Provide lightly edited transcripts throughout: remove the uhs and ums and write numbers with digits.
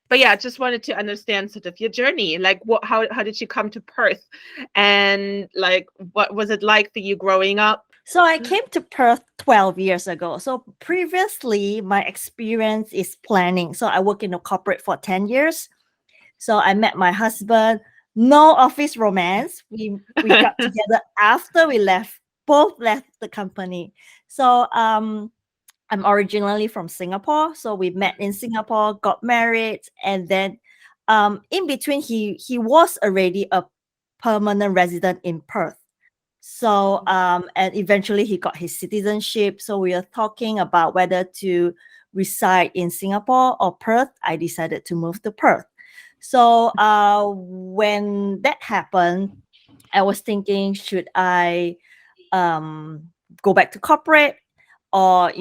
But yeah, just wanted to understand sort of your journey. Like how did you come to Perth? And like what was it like for you growing up? So I came to Perth 12 years ago. So previously, my experience is planning. So I worked in a corporate for 10 years. So I met my husband. No office romance. We got together after we left. Both left the company. So I'm originally from Singapore. So we met in Singapore, got married, and then in between he was already a permanent resident in Perth. So and eventually he got his citizenship. So we are talking about whether to reside in Singapore or Perth. I decided to move to Perth. So when that happened, I was thinking, should I go back to corporate or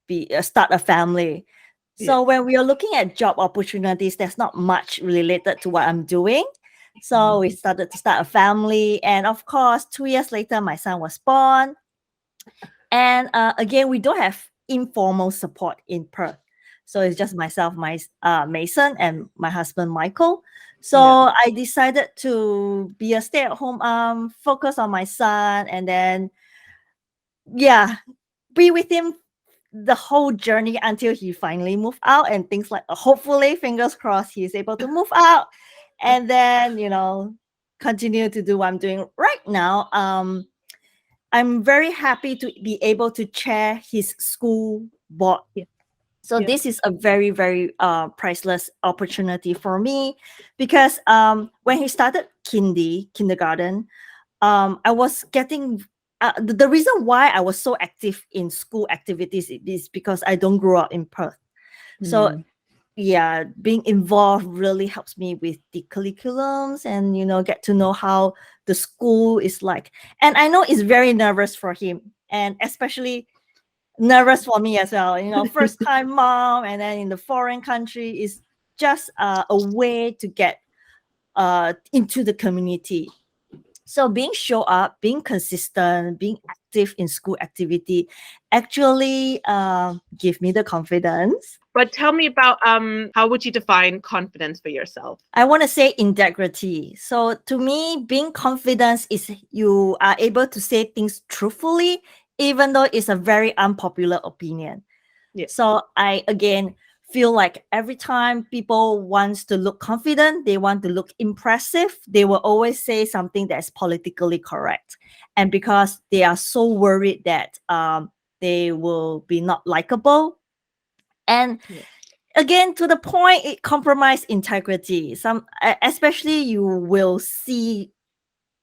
be start a family? Yeah. So when we are looking at job opportunities, there's not much related to what I'm doing. So we started to start a family, and of course, 2 years later, my son was born. And again, we don't have informal support in Perth. So it's just myself, my Mason, and my husband Michael. So Yeah. I decided to be a stay-at-home focus on my son, and then yeah, be with him the whole journey until he finally moved out, and things like hopefully, fingers crossed, he's able to move out, and then continue to do what I'm doing right now. I'm very happy to be able to chair his school board. Yeah. So Yeah. this is a very, very priceless opportunity for me, because when he started kindergarten, I was getting the reason why I was so active in school activities is because I don't grow up in Perth. So Mm. yeah, being involved really helps me with the curriculums, and get to know how the school is like. And I know it's very nervous for him, and especially nervous for me as well. First time mom, and then in the foreign country is just a way to get into the community. So being show up, being consistent, being active in school activity actually give me the confidence. But tell me about how would you define confidence for yourself? I want to say integrity. So to me, being confident is you are able to say things truthfully, even though it's a very unpopular opinion. Yeah. So I again feel like every time people wants to look confident, they want to look impressive, they will always say something that's politically correct. And because they are so worried that they will be not likable, and Yeah. again to the point, it compromise integrity. Especially you will see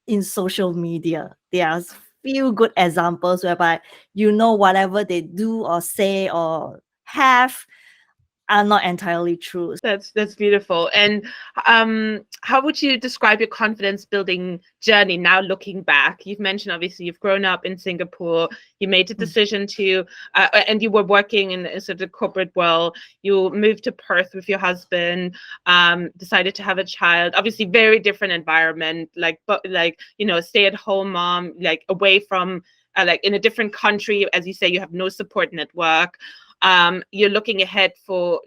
in social media, there are few good examples whereby whatever they do or say or have are not entirely true. That's beautiful. And how would you describe your confidence building journey now looking back? You've mentioned obviously you've grown up in Singapore. You made a Mm. decision to, and you were working in a sort of corporate world. You moved to Perth with your husband. Decided to have a child. Obviously, very different environment. Like, but like stay at home mom, like away from. Like in a different country, as you say, you have no support network. You're looking ahead for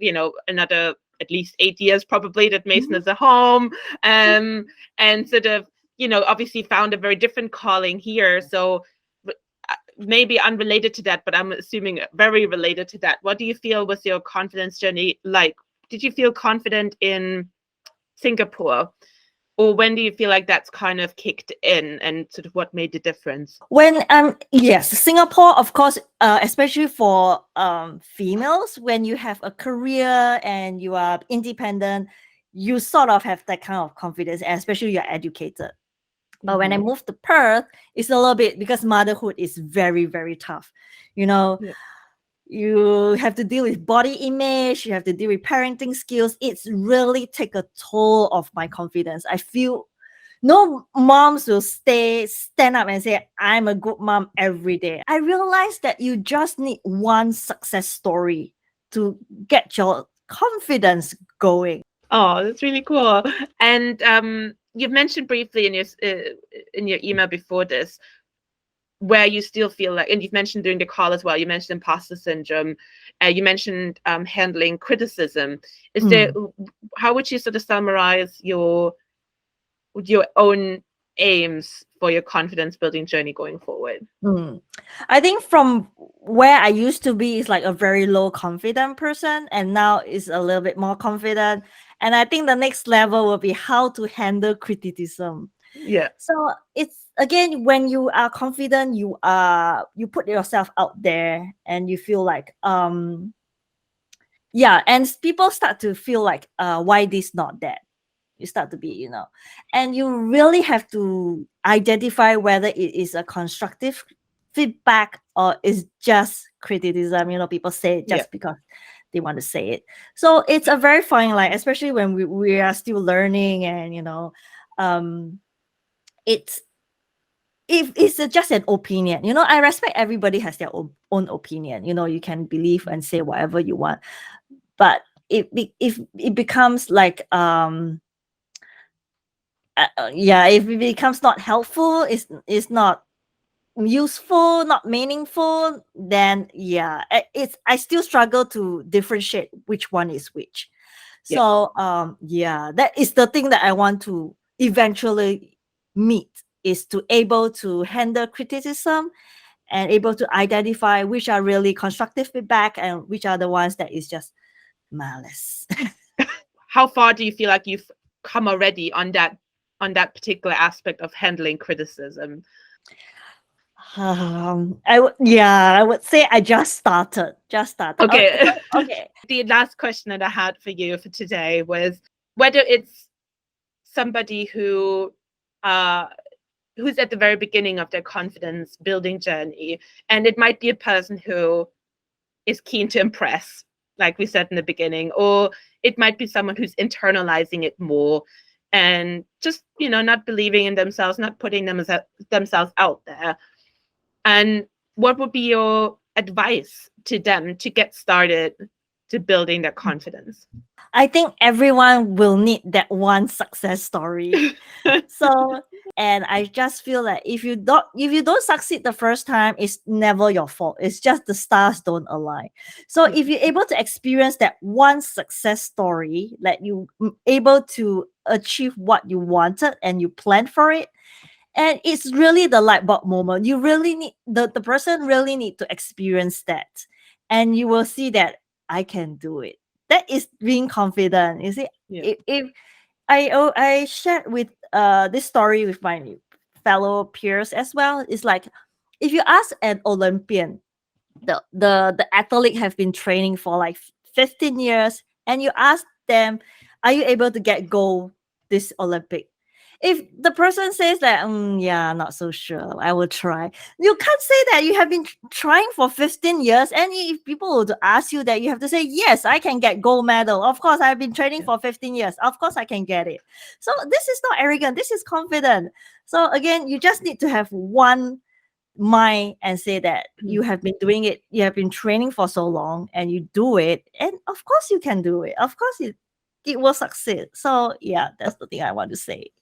another at least 8 years probably that Mason Mhm. is a home, and sort of obviously found a very different calling here. So maybe unrelated to that, but I'm assuming very related to that. What do you feel was your confidence journey like? Did you feel confident in Singapore, or when do you feel like that's kind of kicked in, and sort of what made the difference? When yes, Singapore, of course, especially for females, when you have a career and you are independent, you sort of have that kind of confidence, and especially you're educated. But when I Mm-hmm. moved to Perth, it's a little bit, because motherhood is very, very tough. You know, Yeah. you have to deal with body image, you have to deal with parenting skills. It's really take a toll of my confidence. I feel no moms will stand up and say, I'm a good mom every day. I realized that you just need one success story to get your confidence going. Oh, that's really cool. And you've mentioned briefly in your email before this, where you still feel like, and you've mentioned during the call as well, you mentioned imposter syndrome, you mentioned handling criticism. Is there, how would you sort of summarize your own aims for your confidence building journey going forward? I think from where I used to be is like a very low confident person, and now is a little bit more confident. And I think the next level will be how to handle criticism. Yeah. So it's again, when you are confident, you put yourself out there and you feel like yeah, and people start to feel like why this not that. You start to be, and you really have to identify whether it is a constructive feedback or is just criticism. People say it just because they want to say it. So it's a very fine line, especially when we are still learning, and it's if it's just an opinion. I respect everybody has their own opinion. You can believe and say whatever you want, but if it becomes like if it becomes not helpful, it's not useful, not meaningful, then I still struggle to differentiate which one is which. So that is the thing that I want to eventually meet, is to able to handle criticism and able to identify which are really constructive feedback and which are the ones that is just malice. How far do you feel like you've come already on that particular aspect of handling criticism? I would say I just started. Okay. Okay. The last question that I had for you for today was whether it's somebody who's at the very beginning of their confidence building journey, and it might be a person who is keen to impress, like we said in the beginning, or it might be someone who's internalizing it more and just, not believing in themselves, not putting themselves out there. And what would be your advice to them to get started to building their confidence? I think everyone will need that one success story. So, and I just feel like if you don't succeed the first time, it's never your fault. It's just the stars don't align. So if you're able to experience that one success story, that you able to achieve what you wanted and you planned for it, and it's really the light bulb moment. You really need the person really need to experience that, and you will see that I can do it. That is being confident. You see, if I shared with this story with my fellow peers as well. It's like, if you ask an Olympian, the athlete have been training for like 15 years, and you ask them, are you able to get gold this Olympic? If the person says that, not so sure, I will try. You can't say that you have been trying for 15 years. And if people would ask you that, you have to say, yes, I can get gold medal. Of course, I've been training for 15 years. Of course, I can get it. So this is not arrogant. This is confident. So again, you just need to have one mind and say that you have been doing it. You have been training for so long and you do it. And of course, you can do it. Of course, it will succeed. So yeah, that's the thing I want to say.